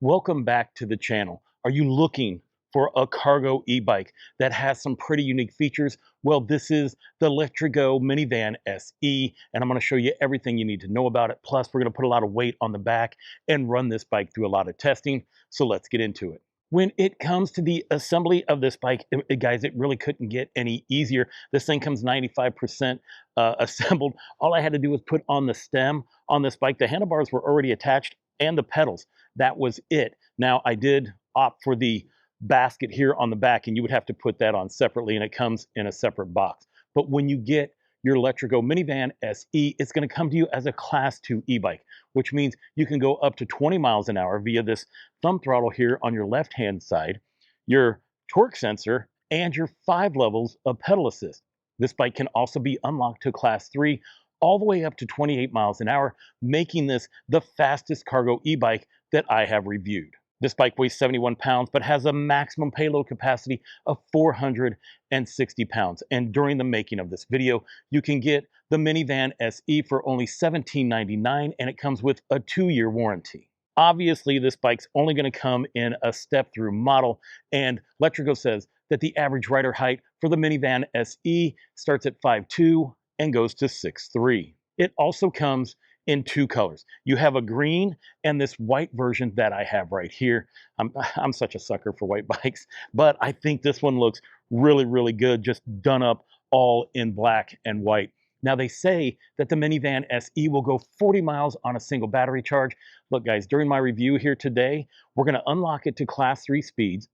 Welcome back to the channel. Are you looking for a cargo e-bike that has some pretty unique features? Well, this is the Letrigo Minivan SE, and I'm going to show you everything you need to know about it. Plus, we're going to put a lot of weight on the back and run this bike through a lot of testing. So let's get into it. When it comes to the assembly of this bike, guys, it really couldn't get any easier. This thing comes 95% assembled. All I had to do was put on the stem on this bike. The handlebars were already attached and the pedals. That was it. Now, I did opt for the basket here on the back, and you would have to put that on separately, and it comes in a separate box. But when you get your Letrigo Minivan SE, it's going to come to you as a Class 2 e-bike, which means you can go up to 20 miles an hour via this thumb throttle here on your left-hand side, your torque sensor, and your 5 levels of pedal assist. This bike can also be unlocked to Class 3 all the way up to 28 miles an hour, making this the fastest cargo e-bike that I have reviewed. This bike weighs 71 pounds, but has a maximum payload capacity of 460 pounds. And during the making of this video, you can get the Minivan SE for only $17.99, and it comes with a 2-year warranty. Obviously, this bike's only going to come in a step-through model, and Letrigo says that the average rider height for the Minivan SE starts at 5'2" and goes to 6'3". It also comes in 2 colors. You have a green and this white version that I have right here. I'm such a sucker for white bikes, but I think this one looks really good, just done up all in black and white. Now, they say that the Minivan SE will go 40 miles on a single battery charge. Look, guys, during my review here today, we're going to unlock it to Class 3 speeds.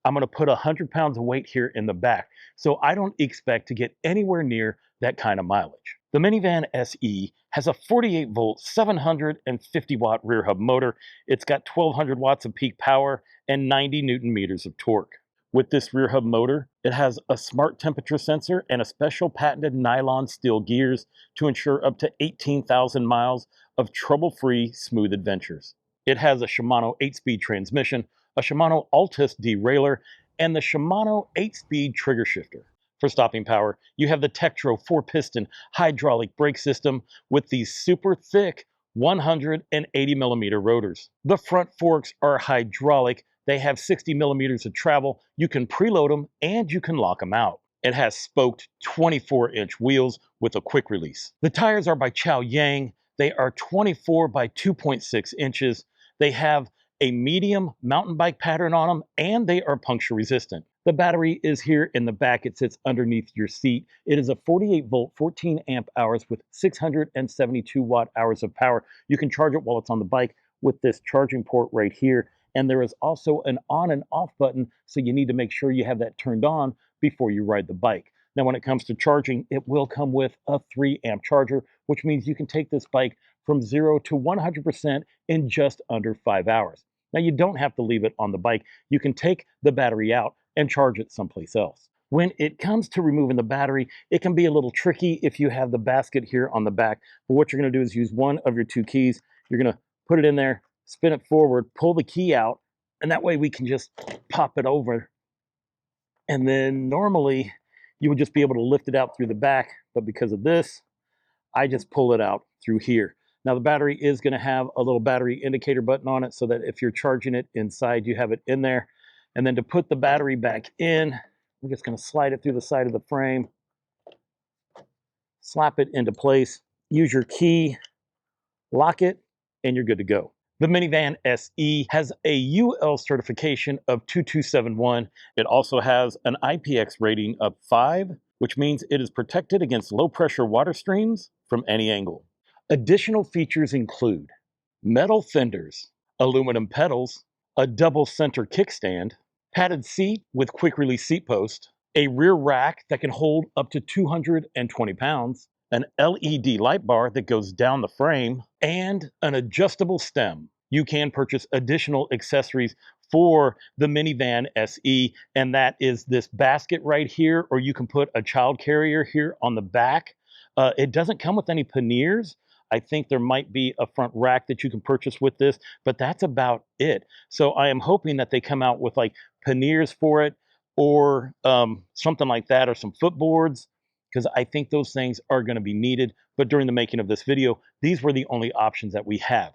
I'm going to put 100 pounds of weight here in the back, so I don't expect to get anywhere near that kind of mileage. The Minivan SE has a 48-volt, 750-watt rear hub motor. It's got 1,200 watts of peak power and 90 Newton meters of torque. With this rear hub motor, it has a smart temperature sensor and a special patented nylon steel gears to ensure up to 18,000 miles of trouble-free, smooth adventures. It has a Shimano 8-speed transmission, a Shimano Altus derailleur, and the Shimano 8-speed trigger shifter. For stopping power, you have the Tektro 4-piston hydraulic brake system with these super thick 180 millimeter rotors. The front forks are hydraulic. They have 60 millimeters of travel. You can preload them and you can lock them out. It has spoked 24-inch wheels with a quick release. The tires are by Chow Yang. They are 24 by 2.6 inches. They have a medium mountain bike pattern on them, and they are puncture resistant. The battery is here in the back. It sits underneath your seat. It is a 48-volt, 14 amp hours with 672 watt hours of power. You can charge it while it's on the bike with this charging port right here. And there is also an on and off button, so you need to make sure you have that turned on before you ride the bike. Now, when it comes to charging, it will come with a 3 amp charger, which means you can take this bike from 0 to 100% in just under 5 hours. Now, you don't have to leave it on the bike. You can take the battery out and charge it someplace else. When it comes to removing the battery, it can be a little tricky if you have the basket here on the back. But what you're going to do is use one of your 2 keys. You're going to put it in there, spin it forward, pull the key out, and that way we can just pop it over. And then normally you would just be able to lift it out through the back, but because of this, I just pull it out through here. Now, the battery is going to have a little battery indicator button on it so that if you're charging it inside, you have it in there. And then to put the battery back in, we're just going to slide it through the side of the frame, slap it into place, use your key, lock it, and you're good to go. The Minivan SE has a UL certification of 2271. It also has an IPX rating of 5, which means it is protected against low-pressure water streams from any angle. Additional features include metal fenders, aluminum pedals, a double center kickstand, padded seat with quick release seat post, a rear rack that can hold up to 220 pounds, an LED light bar that goes down the frame, and an adjustable stem. You can purchase additional accessories for the Minivan SE, and that is this basket right here, or you can put a child carrier here on the back. It doesn't come with any panniers. I think there might be a front rack that you can purchase with this, but that's about it. So I am hoping that they come out with like panniers for it or something like that, or some footboards, because I think those things are going to be needed. But during the making of this video, these were the only options that we have.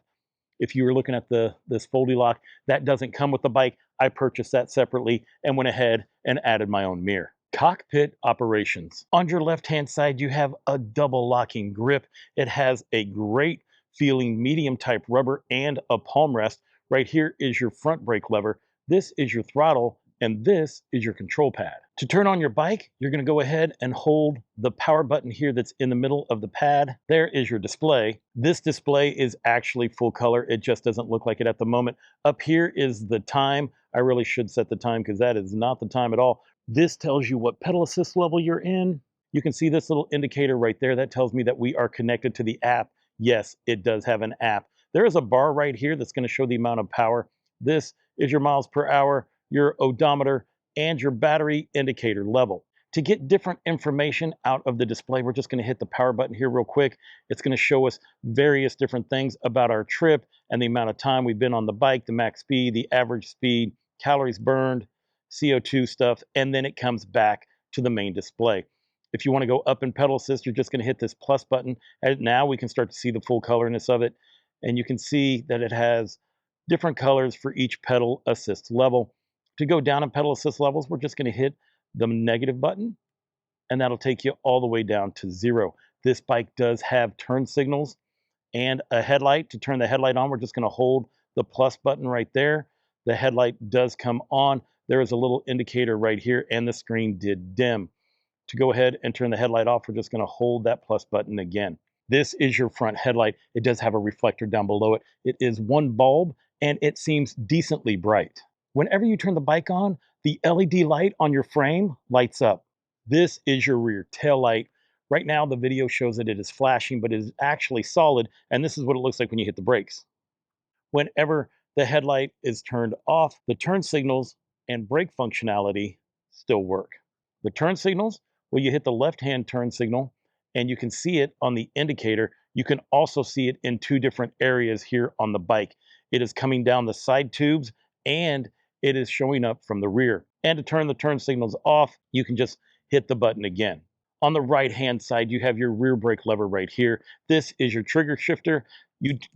If you were looking at this foldy lock, that doesn't come with the bike. I purchased that separately and went ahead and added my own mirror. Cockpit Operations. On your left-hand side, you have a double locking grip. It has a great feeling medium type rubber and a palm rest. Right here is your front brake lever. This is your throttle, and this is your control pad. To turn on your bike, you're going to go ahead and hold the power button here that's in the middle of the pad. There is your display. This display is actually full color. It just doesn't look like it at the moment. Up here is the time. I really should set the time because that is not the time at all. This tells you what pedal assist level you're in. You can see this little indicator right there. That tells me that we are connected to the app. Yes, it does have an app. There is a bar right here that's going to show the amount of power. This is your miles per hour, your odometer, and your battery indicator level. To get different information out of the display, we're just going to hit the power button here real quick. It's going to show us various different things about our trip and the amount of time we've been on the bike, the max speed, the average speed, calories burned, CO2 stuff, and then it comes back to the main display. If you want to go up in pedal assist, you're just going to hit this plus button. And now we can start to see the full colorness of it. And you can see that it has different colors for each pedal assist level. To go down in pedal assist levels, we're just going to hit the negative button, and that'll take you all the way down to 0. This bike does have turn signals and a headlight. To turn the headlight on, we're just going to hold the plus button right there. The headlight does come on. There is a little indicator right here, and the screen did dim. To go ahead and turn the headlight off, we're just going to hold that plus button again. This is your front headlight. It does have a reflector down below it. It is one bulb, and it seems decently bright. Whenever you turn the bike on, the LED light on your frame lights up. This is your rear tail light. Right now, the video shows that it is flashing, but it is actually solid, and this is what it looks like when you hit the brakes. Whenever the headlight is turned off, the turn signals and brake functionality still work. The turn signals, well, you hit the left-hand turn signal, and you can see it on the indicator. You can also see it in 2 different areas here on the bike. It is coming down the side tubes, and it is showing up from the rear. And to turn the turn signals off, you can just hit the button again. On the right-hand side, you have your rear brake lever right here. This is your trigger shifter.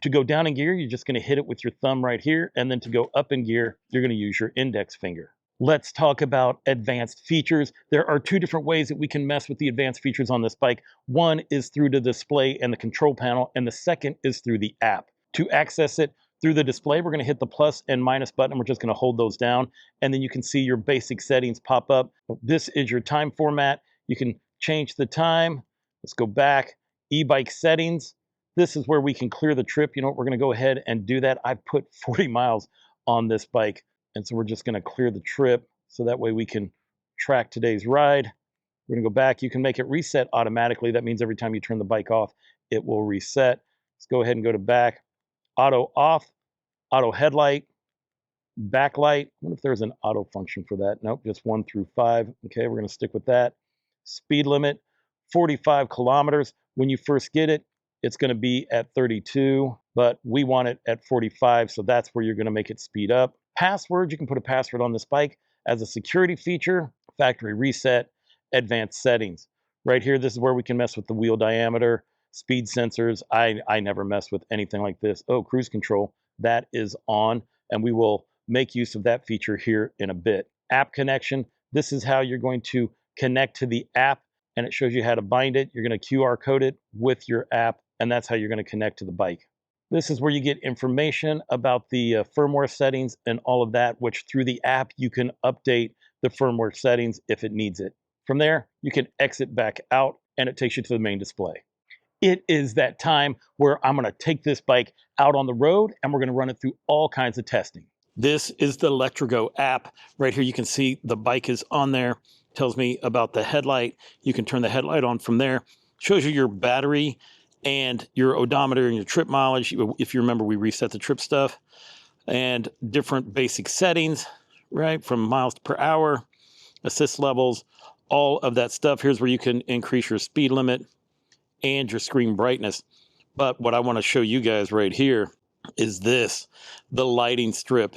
To go down in gear, you're just going to hit it with your thumb right here, and then to go up in gear, you're going to use your index finger. Let's talk about advanced features. There are 2 different ways that we can mess with the advanced features on this bike. One is through the display and the control panel, and the second is through the app. To access it through the display, we're going to hit the plus and minus button. We're just going to hold those down, and then you can see your basic settings pop up. This is your time format. You can change the time. Let's go back. E-bike settings. This is where we can clear the trip. You know what? We're going to go ahead and do that. I've put 40 miles on this bike, and so we're just going to clear the trip so that way we can track today's ride. We're going to go back. You can make it reset automatically. That means every time you turn the bike off, it will reset. Let's go ahead and go to back. Auto off, auto headlight, backlight. I wonder if there's an auto function for that. Nope, just 1 through 5. Okay, we're going to stick with that. Speed limit, 45 kilometers. When you first get it, it's going to be at 32, but we want it at 45, so that's where you're going to make it speed up. Password, you can put a password on this bike as a security feature, factory reset, advanced settings. Right here, this is where we can mess with the wheel diameter, speed sensors. I never mess with anything like this. Oh, cruise control, that is on, and we will make use of that feature here in a bit. App connection, this is how you're going to connect to the app, and it shows you how to bind it. You're going to QR code it with your app, and that's how you're going to connect to the bike. This is where you get information about the firmware settings and all of that, which through the app, you can update the firmware settings if it needs it. From there, you can exit back out, and it takes you to the main display. It is that time where I'm going to take this bike out on the road, and we're going to run it through all kinds of testing. This is the Letrigo app. Right here, you can see the bike is on there. Tells me about the headlight. You can turn the headlight on from there. Shows you your battery and your odometer and your trip mileage. If you remember, we reset the trip stuff. And different basic settings, right? From miles per hour, assist levels, all of that stuff. Here's where you can increase your speed limit and your screen brightness. But what I want to show you guys right here is this, the lighting strip.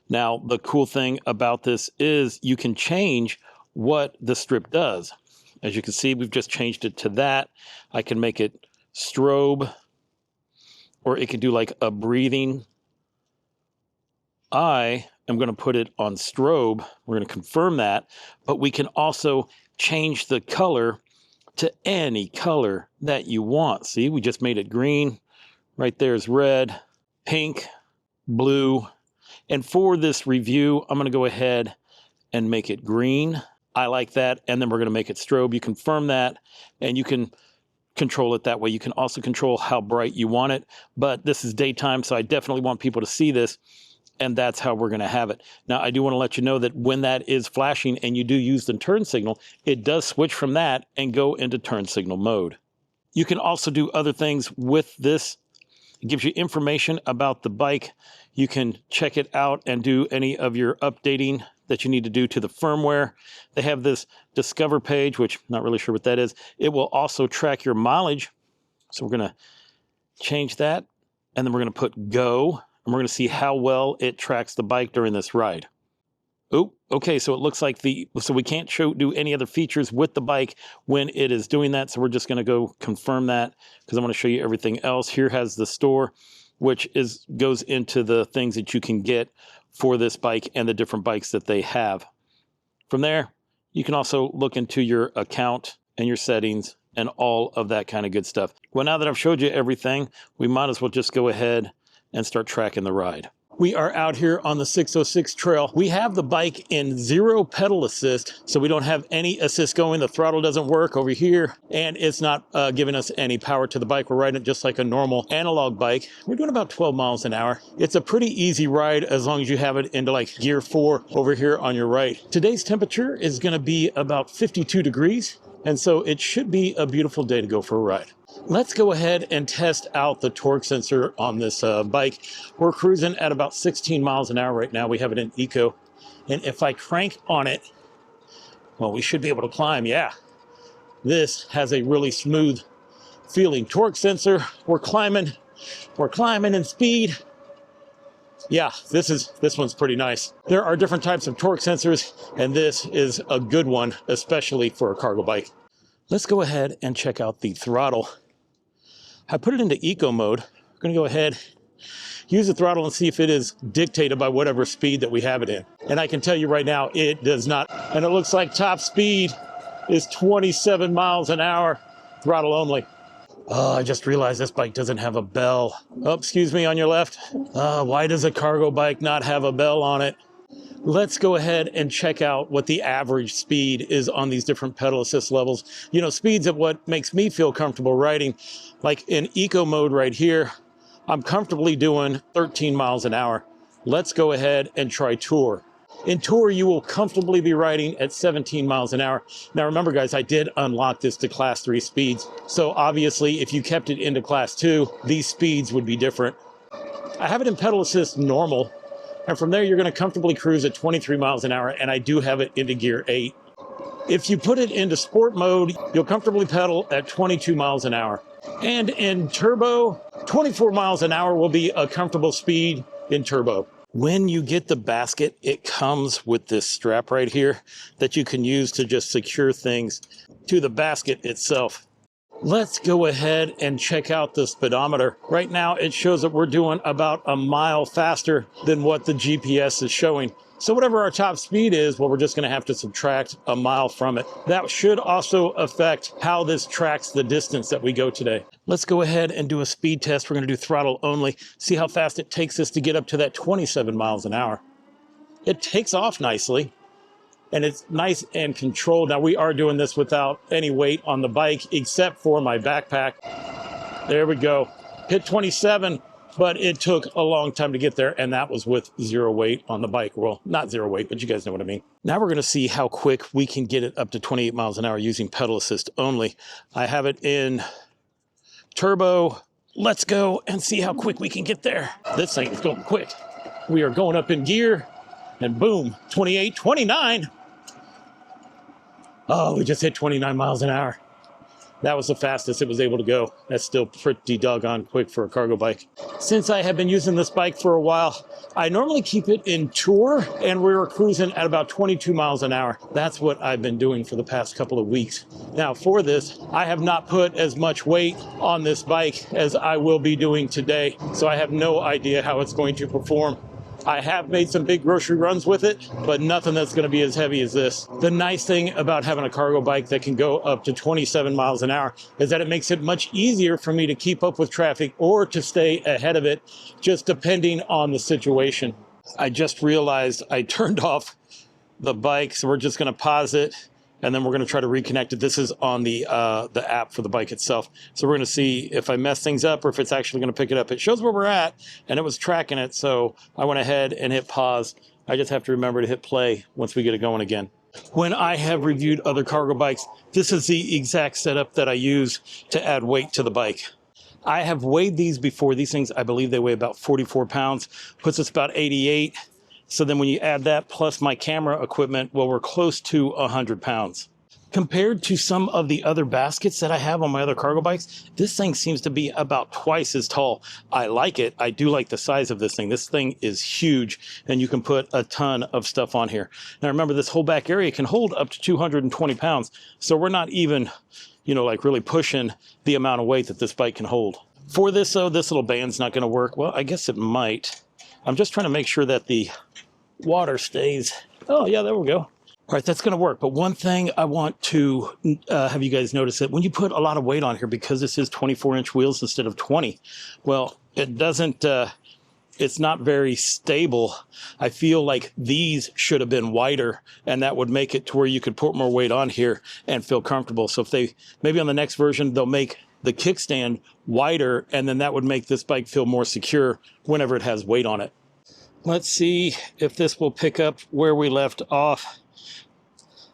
Now, the cool thing about this is you can change what the strip does. As you can see, we've just changed it to that. I can make it strobe, or it can do like a breathing I am going to put it on strobe. We're going to confirm that, but we can also change the color to any color that you want. See, we just made it green. Right there is red, pink, blue. And for this review, I'm going to go ahead and make it green. I like that. And then we're going to make it strobe. You confirm that, and you can control it that way. You can also control how bright you want it. But this is daytime, so I definitely want people to see this. And that's how we're going to have it. Now, I do want to let you know that when that is flashing and you do use the turn signal, it does switch from that and go into turn signal mode. You can also do other things with this. It gives you information about the bike. You can check it out and do any of your updating that you need to do to the firmware. They have this Discover page, which I'm not really sure what that is. It will also track your mileage. So we're going to change that, and then we're going to put Go. And we're going to see how well it tracks the bike during this ride. Oh, okay, so it looks like so we can't do any other features with the bike when it is doing that. So we're just going to go confirm that, because I'm going to show you everything else. Here has the store, which goes into the things that you can get for this bike and the different bikes that they have. From there, you can also look into your account and your settings and all of that kind of good stuff. Well, now that I've showed you everything, we might as well just go ahead and start tracking the ride. We are out here on the 606 trail. We have the bike in 0 pedal assist, so we don't have any assist going. The throttle doesn't work over here, and it's not giving us any power to the bike. We're riding it just like a normal analog bike. We're doing about 12 miles an hour. It's a pretty easy ride as long as you have it into like gear 4 over here on your right. Today's temperature is gonna be about 52 degrees, and so it should be a beautiful day to go for a ride. Let's go ahead and test out the torque sensor on this bike. We're cruising at about 16 miles an hour right now. We have it in eco. And if I crank on it, well, we should be able to climb. Yeah, this has a really smooth feeling torque sensor. We're climbing in speed. Yeah, this one's pretty nice. There are different types of torque sensors, and this is a good one, especially for a cargo bike. Let's go ahead and check out the throttle. I put it into eco mode. We're going to go ahead, use the throttle, and see if it is dictated by whatever speed that we have it in. And I can tell you right now, it does not. And it looks like top speed is 27 miles an hour, throttle only. Oh, I just realized this bike doesn't have a bell. Oh, excuse me, on your left. Why does a cargo bike not have a bell on it? Let's go ahead and check out what the average speed is on these different pedal assist levels. You know, speeds of what makes me feel comfortable riding. Like in eco mode right here, I'm comfortably doing 13 miles an hour. Let's go ahead and try Tour. In Tour, you will comfortably be riding at 17 miles an hour. Now remember guys, I did unlock this to class 3 speeds. So obviously if you kept it into class 2, these speeds would be different. I have it in pedal assist normal. And from there, you're going to comfortably cruise at 23 miles an hour, and I do have it into gear 8. If you put it into sport mode, you'll comfortably pedal at 22 miles an hour. And in turbo, 24 miles an hour will be a comfortable speed in turbo. When you get the basket, it comes with this strap right here that you can use to just secure things to the basket itself. Let's go ahead and check out the speedometer. Right now, it shows that we're doing about a mile faster than what the GPS is showing. So whatever our top speed is, well, we're just going to have to subtract a mile from it. That should also affect how this tracks the distance that we go today. Let's go ahead and do a speed test. We're going to do throttle only, see how fast it takes us to get up to that 27 miles an hour. It takes off nicely. And it's nice and controlled. Now we are doing this without any weight on the bike except for my backpack. There we go. Hit 27, but it took a long time to get there, and that was with 0 weight on the bike. Well, not 0 weight, but you guys know what I mean. Now we're going to see how quick we can get it up to 28 miles an hour using pedal assist only. I have it in turbo. Let's go and see how quick we can get there. This thing is going quick. We are going up in gear, and boom, 28, 29. Oh, we just hit 29 miles an hour. That was the fastest it was able to go. That's still pretty doggone quick for a cargo bike. Since I have been using this bike for a while, I normally keep it in Tour, and we were cruising at about 22 miles an hour. That's what I've been doing for the past couple of weeks. Now for this, I have not put as much weight on this bike as I will be doing today, so I have no idea how it's going to perform. I have made some big grocery runs with it, but nothing that's going to be as heavy as this. The nice thing about having a cargo bike that can go up to 27 miles an hour is that it makes it much easier for me to keep up with traffic or to stay ahead of it, just depending on the situation. I just realized I turned off the bike, so we're just going to pause it, and then we're going to try to reconnect it. This is on the app for the bike itself. So we're going to see if I mess things up or if it's actually going to pick it up. It shows where we're at, and it was tracking it, so I went ahead and hit pause. I just have to remember to hit play once we get it going again. When I have reviewed other cargo bikes, this is the exact setup that I use to add weight to the bike. I have weighed these before. These things, I believe they weigh about 44 pounds, puts us about 88. So then when you add that plus my camera equipment, well, we're close to 100 pounds. Compared to some of the other baskets that I have on my other cargo bikes, this thing seems to be about twice as tall. I like it. I do like the size of this thing. This thing is huge, and you can put a ton of stuff on here. Now remember, this whole back area can hold up to 220 pounds. So we're not even, like really pushing the amount of weight that this bike can hold. For this though, this little band's not gonna work. Well, I guess it might. I'm just trying to make sure that the water stays. Oh yeah, there we go. All right, that's going to work. But one thing I want to have you guys notice, that when you put a lot of weight on here, because this is 24-inch wheels instead of 20, well, it doesn't, it's not very stable. I feel like these should have been wider, and that would make it to where you could put more weight on here and feel comfortable. So if they, maybe on the next version, they'll make the kickstand wider, and then that would make this bike feel more secure whenever it has weight on it. Let's see if this will pick up where we left off.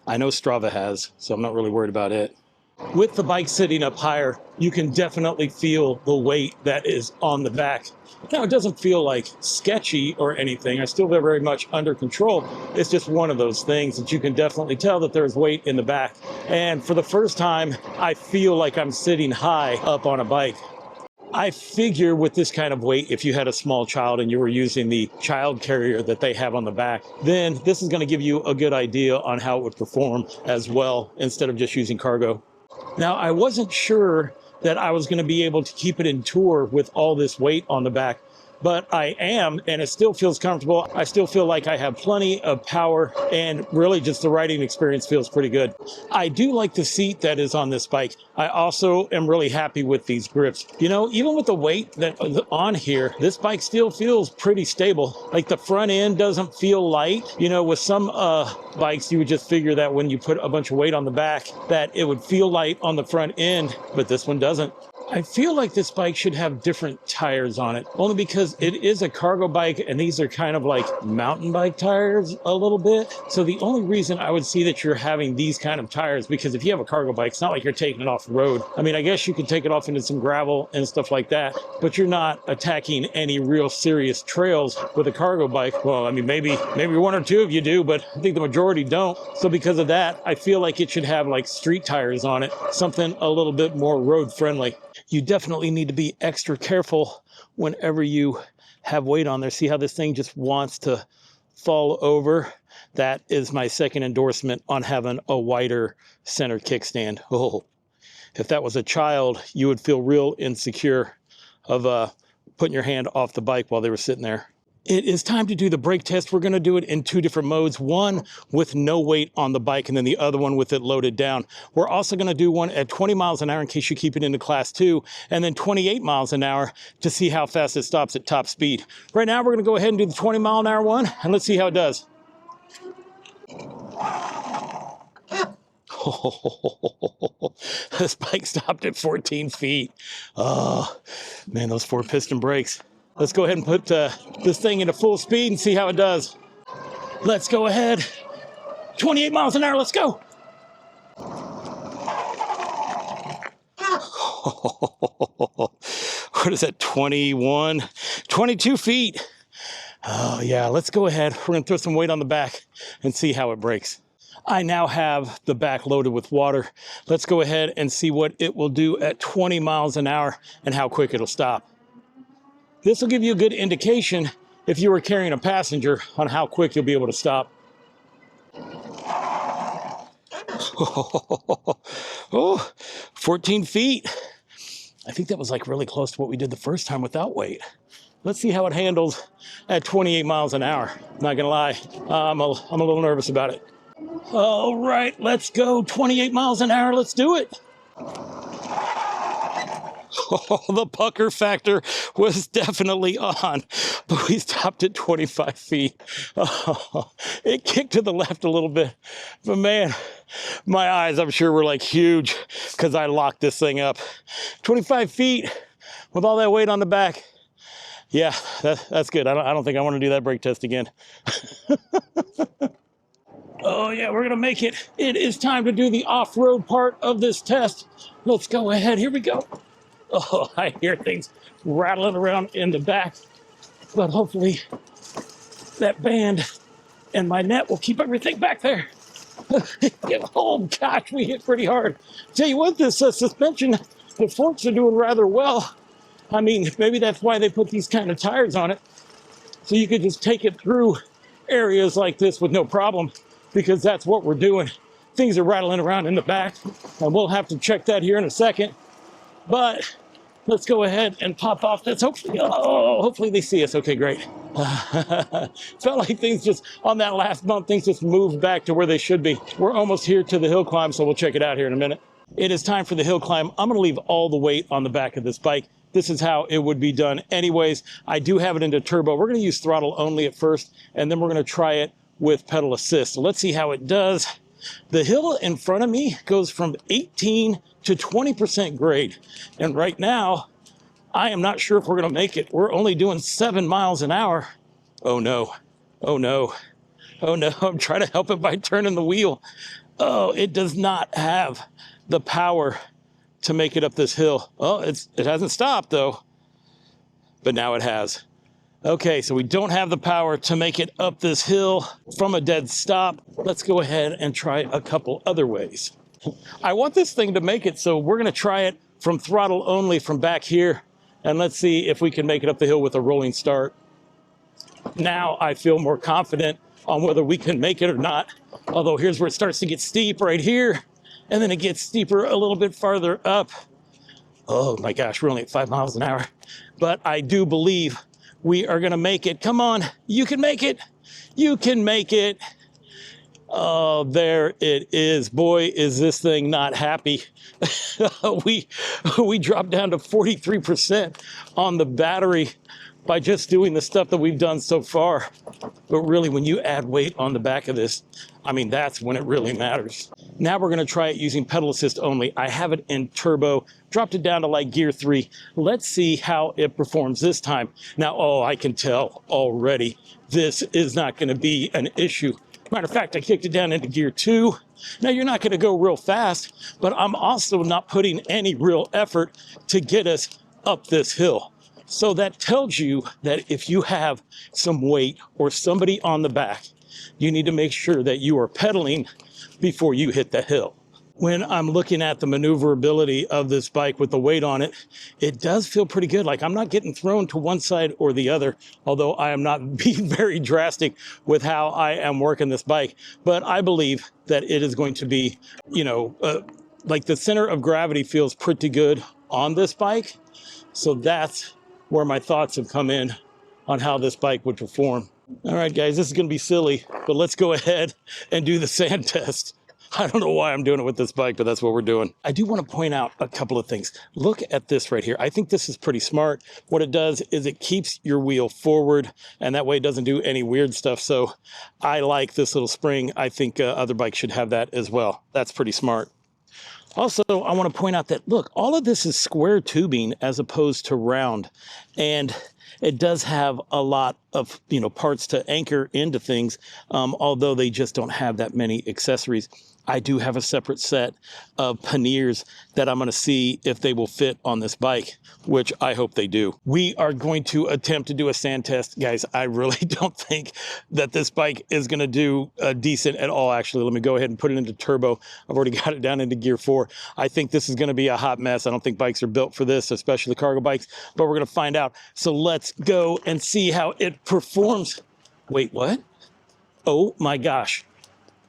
I know Strava has, so I'm not really worried about it. With the bike sitting up higher, you can definitely feel the weight that is on the back. Now, it doesn't feel like sketchy or anything. I still feel very much under control. It's just one of those things that you can definitely tell that there's weight in the back. And for the first time, I feel like I'm sitting high up on a bike. I figure with this kind of weight, if you had a small child and you were using the child carrier that they have on the back, then this is going to give you a good idea on how it would perform as well, instead of just using cargo. Now, I wasn't sure that I was going to be able to keep it in tour with all this weight on the back, but I am, and it still feels comfortable. I still feel like I have plenty of power, and really just the riding experience feels pretty good. I do like the seat that is on this bike. I also am really happy with these grips. Even with the weight that is on here, this bike still feels pretty stable. Like the front end doesn't feel light. With some bikes, you would just figure that when you put a bunch of weight on the back, that it would feel light on the front end, but this one doesn't. I feel like this bike should have different tires on it, only because it is a cargo bike, and these are kind of like mountain bike tires a little bit. So the only reason I would see that you're having these kind of tires, because if you have a cargo bike, it's not like you're taking it off the road. I mean, I guess you could take it off into some gravel and stuff like that, but you're not attacking any real serious trails with a cargo bike. Well, I mean, maybe one or two of you do, but I think the majority don't. So because of that, I feel like it should have like street tires on it, something a little bit more road friendly. You definitely need to be extra careful whenever you have weight on there. See how this thing just wants to fall over? That is my second endorsement on having a wider center kickstand. Oh, if that was a child, you would feel real insecure of putting your hand off the bike while they were sitting there. It is time to do the brake test. We're going to do it in two different modes, one with no weight on the bike and then the other one with it loaded down. We're also going to do one at 20 miles an hour in case you keep it into class 2, and then 28 miles an hour to see how fast it stops at top speed. Right now, we're going to go ahead and do the 20 mile an hour one, and let's see how it does. This bike stopped at 14 feet. Oh, man, those 4-piston brakes. Let's go ahead and put this thing into full speed and see how it does. Let's go ahead. 28 miles an hour, let's go. What is that, 21? 22 feet. Oh yeah, let's go ahead. We're gonna throw some weight on the back and see how it brakes. I now have the back loaded with water. Let's go ahead and see what it will do at 20 miles an hour and how quick it'll stop. This will give you a good indication if you were carrying a passenger on how quick you'll be able to stop. Oh, 14 feet. I think that was like really close to what we did the first time without weight. Let's see how it handles at 28 miles an hour. Not gonna lie, I'm a little nervous about it. All right, let's go 28 miles an hour. Let's do it. Oh, the pucker factor was definitely on, but we stopped at 25 feet. Oh, it kicked to the left a little bit, but man, my eyes, I'm sure, were like huge because I locked this thing up. 25 feet with all that weight on the back. Yeah, that's good. I don't think I want to do that brake test again. Oh yeah, we're gonna make it. It is time to do the off-road part of this test. Let's go ahead. Here we go. Oh, I hear things rattling around in the back, but hopefully that band and my net will keep everything back there. Oh gosh, we hit pretty hard. Tell you what, this suspension, the forks are doing rather well. I mean, maybe that's why they put these kind of tires on it, so you could just take it through areas like this with no problem, because that's what we're doing. Things are rattling around in the back, and we'll have to check that here in a second. But let's go ahead and pop off this. Hopefully they see us. Okay, great. Felt like things just, on that last bump, things just moved back to where they should be. We're almost here to the hill climb, so we'll check it out here in a minute. It is time for the hill climb. I'm gonna leave all the weight on the back of this bike. This is how it would be done anyways. I do have it into turbo. We're gonna use throttle only at first, and then we're gonna try it with pedal assist. So let's see how it does. The hill in front of me goes from 18 to 20% grade. And right now, I am not sure if we're gonna make it. We're only doing 7 miles an hour. Oh no, oh no, oh no. I'm trying to help it by turning the wheel. Oh, it does not have the power to make it up this hill. Oh, it hasn't stopped though, but now it has. Okay, so we don't have the power to make it up this hill from a dead stop. Let's go ahead and try a couple other ways. I want this thing to make it, so we're gonna try it from throttle only from back here, and let's see if we can make it up the hill with a rolling start. Now I feel more confident on whether we can make it or not, although here's where it starts to get steep right here, and then it gets steeper a little bit farther up. Oh my gosh, we're only at 5 miles an hour, but I do believe we are gonna make it. Come on, you can make it. You can make it. Oh, there it is. Boy, is this thing not happy. we dropped down to 43% on the battery by just doing the stuff that we've done so far. But really, when you add weight on the back of this, I mean, that's when it really matters. Now we're gonna try it using pedal assist only. I have it in turbo, dropped it down to like gear 3. Let's see how it performs this time. Now, oh, I can tell already this is not gonna be an issue. Matter of fact, I kicked it down into gear 2. Now you're not gonna go real fast, but I'm also not putting any real effort to get us up this hill. So that tells you that if you have some weight or somebody on the back, you need to make sure that you are pedaling before you hit the hill. When I'm looking at the maneuverability of this bike with the weight on it, it does feel pretty good. Like I'm not getting thrown to one side or the other, although I am not being very drastic with how I am working this bike. But I believe that it is going to be, like the center of gravity feels pretty good on this bike. So that's where my thoughts have come in on how this bike would perform. All right, guys, this is gonna be silly, but let's go ahead and do the sand test. I don't know why I'm doing it with this bike, but that's what we're doing. I do want to point out a couple of things. Look at this right here. I think this is pretty smart. What it does is it keeps your wheel forward, and that way it doesn't do any weird stuff. So I like this little spring. I think other bikes should have that as well. That's pretty smart. Also, I want to point out that, look, all of this is square tubing as opposed to round. And it does have a lot of, parts to anchor into things, although they just don't have that many accessories. I do have a separate set of panniers that I'm going to see if they will fit on this bike, which I hope they do. We are going to attempt to do a sand test. Guys, I really don't think that this bike is going to do decent at all, actually. Let me go ahead and put it into turbo. I've already got it down into gear 4. I think this is going to be a hot mess. I don't think bikes are built for this, especially the cargo bikes, but we're going to find out. So let's go and see how it performs. Wait, what? Oh my gosh.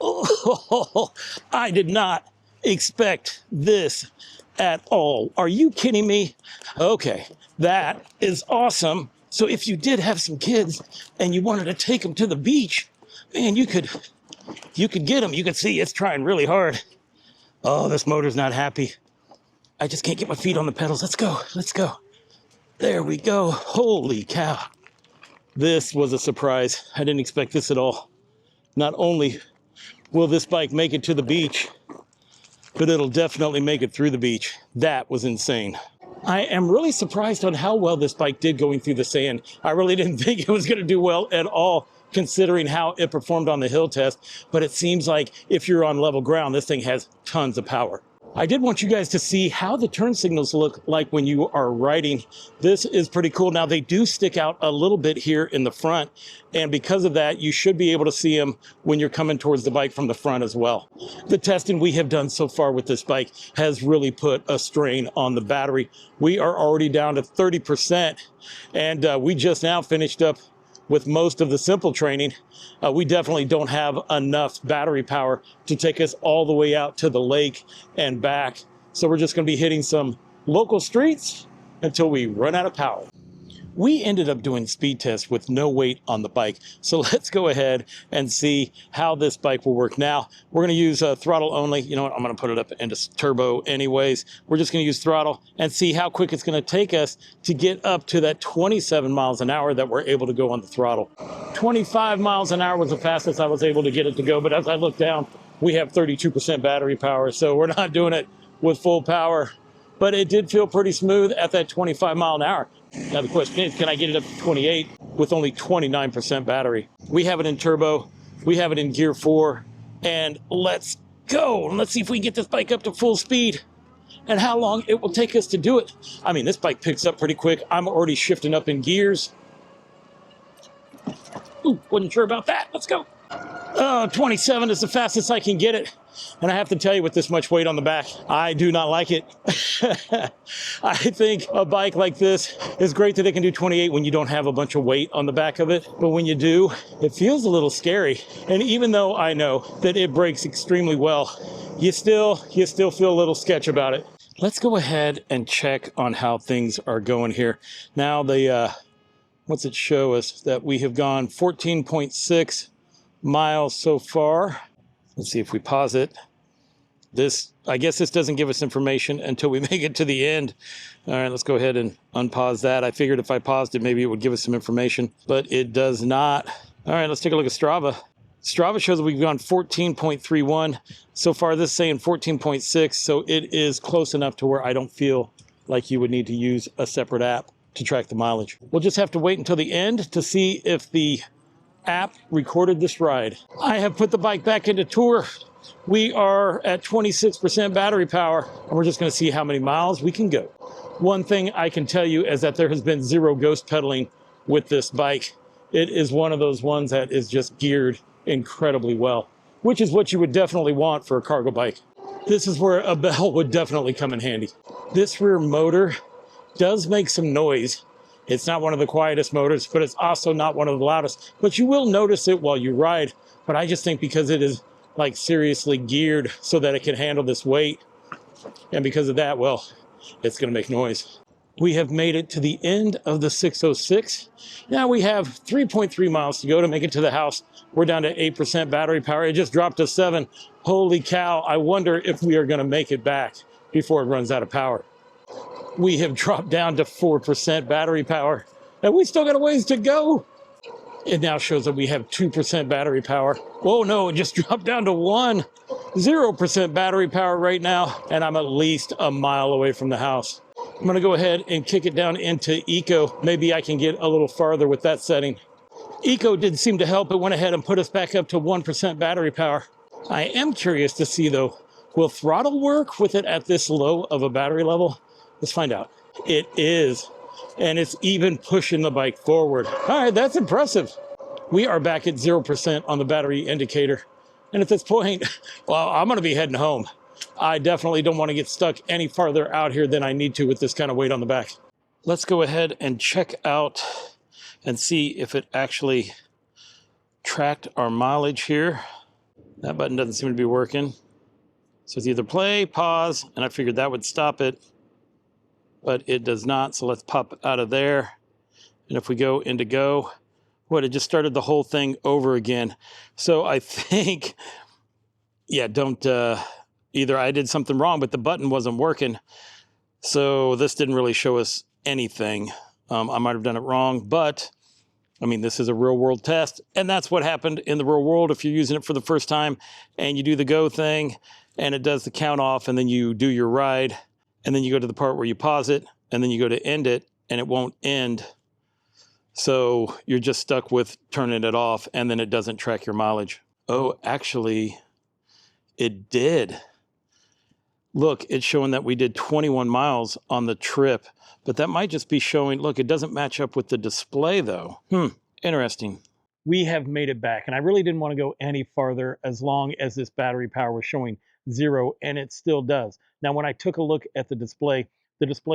Oh, I did not expect this at all. Are you kidding me? Okay, that is awesome. So if you did have some kids and you wanted to take them to the beach, man, you could get them. You can see it's trying really hard. Oh, this motor's not happy. I just can't get my feet on the pedals. Let's go. Let's go. There we go. Holy cow. This was a surprise. I didn't expect this at all. Not only will this bike make it to the beach, but it'll definitely make it through the beach. That was insane. I am really surprised on how well this bike did going through the sand. I really didn't think it was going to do well at all, considering how it performed on the hill test. But it seems like if you're on level ground, this thing has tons of power. I did want you guys to see how the turn signals look like when you are riding. This is pretty cool. Now, they do stick out a little bit here in the front, and because of that, you should be able to see them when you're coming towards the bike from the front as well. The testing we have done so far with this bike has really put a strain on the battery. We are already down to 30%, and we just now finished up with most of the simple training. We definitely don't have enough battery power to take us all the way out to the lake and back. So we're just going to be hitting some local streets until we run out of power. We ended up doing speed tests with no weight on the bike. So let's go ahead and see how this bike will work. Now, we're going to use throttle only. You know what? I'm going to put it up into turbo anyways. We're just going to use throttle and see how quick it's going to take us to get up to that 27 miles an hour that we're able to go on the throttle. 25 miles an hour was the fastest I was able to get it to go. But as I look down, we have 32% battery power. So we're not doing it with full power. But it did feel pretty smooth at that 25 mile an hour. Now the question is, can I get it up to 28 with only 29% battery? We have it in turbo, we have it in gear 4, and let's go. Let's see if we can get this bike up to full speed and how long it will take us to do it. I mean, this bike picks up pretty quick. I'm already shifting up in gears. Ooh, wasn't sure about that. Let's go. 27 is the fastest I can get it. And I have to tell you, with this much weight on the back, I do not like it. I think a bike like this is great that it can do 28 when you don't have a bunch of weight on the back of it. But when you do, it feels a little scary. And even though I know that it brakes extremely well, you still feel a little sketch about it. Let's go ahead and check on how things are going here. Now, what's it show us? That we have gone 14.6 miles so far. Let's see if we pause it. I guess this doesn't give us information until we make it to the end. All right, let's go ahead and unpause that. I figured if I paused it, maybe it would give us some information, but it does not. All right, let's take a look at Strava. Strava shows that we've gone 14.31. So far, this is saying 14.6, so it is close enough to where I don't feel like you would need to use a separate app to track the mileage. We'll just have to wait until the end to see if the app recorded this ride. I have put the bike back into tour. We are at 26% battery power, and we're just going to see how many miles we can go. One thing I can tell you is that there has been zero ghost pedaling with this bike. It is one of those ones that is just geared incredibly well, which is what you would definitely want for a cargo bike. This is where a bell would definitely come in handy. This rear motor does make some noise. It's not one of the quietest motors, but it's also not one of the loudest. But you will notice it while you ride. But I just think because it is like seriously geared so that it can handle this weight, and because of that, well, it's going to make noise. We have made it to the end of the 606. Now we have 3.3 miles to go to make it to the house. We're down to 8% battery power. It just dropped to 7. Holy cow, I wonder if we are going to make it back before it runs out of power. We have dropped down to 4% battery power, and we still got a ways to go. It now shows that we have 2% battery power. Oh no, it just dropped down to 1. 0% battery power right now, and I'm at least a mile away from the house. I'm gonna go ahead and kick it down into Eco. Maybe I can get a little farther with that setting. Eco did seem to help. It went ahead and put us back up to 1% battery power. I am curious to see though, will throttle work with it at this low of a battery level? Let's find out. It is, and it's even pushing the bike forward. All right, that's impressive. We are back at 0% on the battery indicator. And at this point, well, I'm gonna be heading home. I definitely don't wanna get stuck any farther out here than I need to with this kind of weight on the back. Let's go ahead and check out and see if it actually tracked our mileage here. That button doesn't seem to be working. So it's either play, pause, and I figured that would stop it, but it does not. So let's pop out of there And if we go into go, what, it just started the whole thing over again. So I think, yeah, don't, either I did something wrong, but the button wasn't working. So this didn't really show us anything. I might have done it wrong, but I mean, this is a real world test, and that's what happened in the real world. If you're using it for the first time and you do the go thing and it does the count off, and then you do your ride, and then you go to the part where you pause it, and then you go to end it, and it won't end. So you're just stuck with turning it off, and then it doesn't track your mileage. Oh, actually, it did. Look, it's showing that we did 21 miles on the trip, but that might just be showing, look, it doesn't match up with the display though. Interesting. We have made it back, and I really didn't want to go any farther as long as this battery power was showing 0, and it still does. Now, when I took a look at the display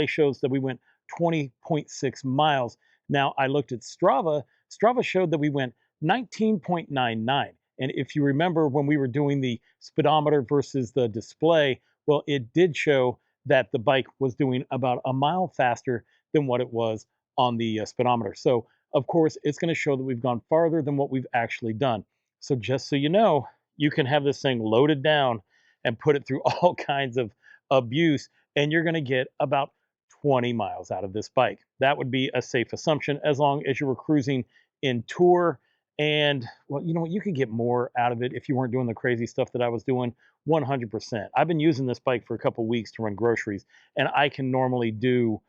shows that we went 20.6 miles. Now, I looked at Strava. Strava showed that we went 19.99. And if you remember when we were doing the speedometer versus the display, well, it did show that the bike was doing about a mile faster than what it was on the speedometer. So, of course, it's going to show that we've gone farther than what we've actually done. So just so you know, you can have this thing loaded down and put it through all kinds of abuse, and you're going to get about 20 miles out of this bike. That would be a safe assumption as long as you were cruising in tour. And, well, you know what? You could get more out of it if you weren't doing the crazy stuff that I was doing. 100%. I've been using this bike for a couple weeks to run groceries, and I can normally do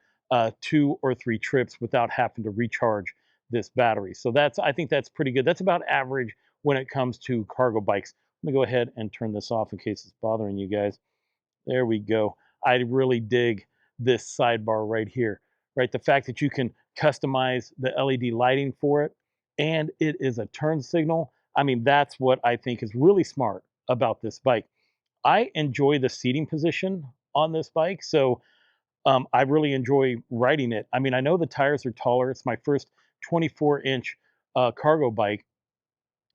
2 or 3 trips without having to recharge this battery. So I think that's pretty good. That's about average when it comes to cargo bikes. Let me go ahead and turn this off in case it's bothering you guys. There we go. I really dig this sidebar right here, right? The fact that you can customize the LED lighting for it, and it is a turn signal. I mean, that's what I think is really smart about this bike. I enjoy the seating position on this bike, so I really enjoy riding it. I mean, I know the tires are taller. It's my first 24-inch cargo bike,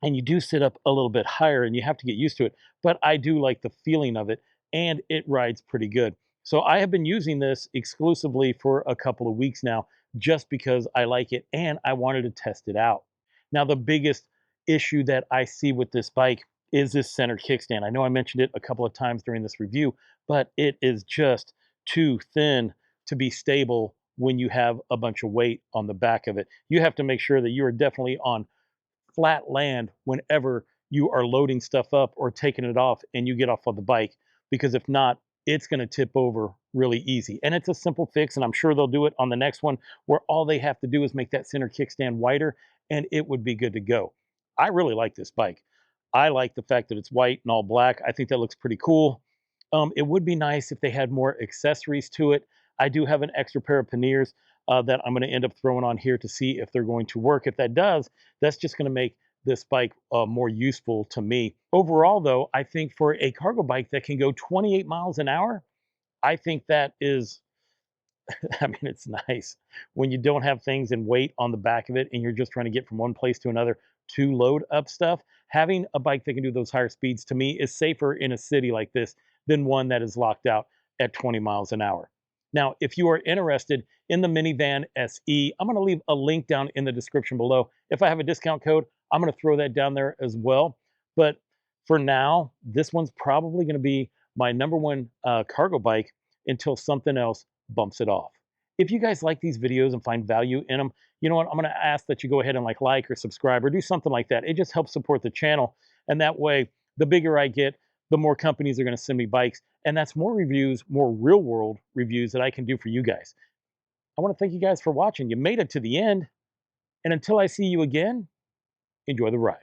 and you do sit up a little bit higher, and you have to get used to it. But I do like the feeling of it, and it rides pretty good. So I have been using this exclusively for a couple of weeks now, just because I like it and I wanted to test it out. Now, the biggest issue that I see with this bike is this center kickstand. I know I mentioned it a couple of times during this review, but it is just too thin to be stable when you have a bunch of weight on the back of it. You have to make sure that you are definitely on flat land whenever you are loading stuff up or taking it off and you get off of the bike, because if not, it's going to tip over really easy. And it's a simple fix, and I'm sure they'll do it on the next one, where all they have to do is make that center kickstand wider and it would be good to go. I really like this bike. I like the fact that it's white and all black. I think that looks pretty cool. It would be nice if they had more accessories to it. I do have an extra pair of panniers that I'm going to end up throwing on here to see if they're going to work. If that does, that's just going to make this bike more useful to me. Overall, though, I think for a cargo bike that can go 28 miles an hour, I think that is, I mean, it's nice when you don't have things in weight on the back of it and you're just trying to get from one place to another to load up stuff. Having a bike that can do those higher speeds, to me, is safer in a city like this than one that is locked out at 20 miles an hour. Now, if you are interested in the Minivan SE, I'm going to leave a link down in the description below. If I have a discount code, I'm going to throw that down there as well. But for now, this one's probably going to be my #1 cargo bike until something else bumps it off. If you guys like these videos and find value in them, you know what? I'm going to ask that you go ahead and like or subscribe or do something like that. It just helps support the channel. And that way, the bigger I get, the more companies are going to send me bikes. And that's more reviews, more real world reviews that I can do for you guys. I want to thank you guys for watching. You made it to the end. And until I see you again, enjoy the ride.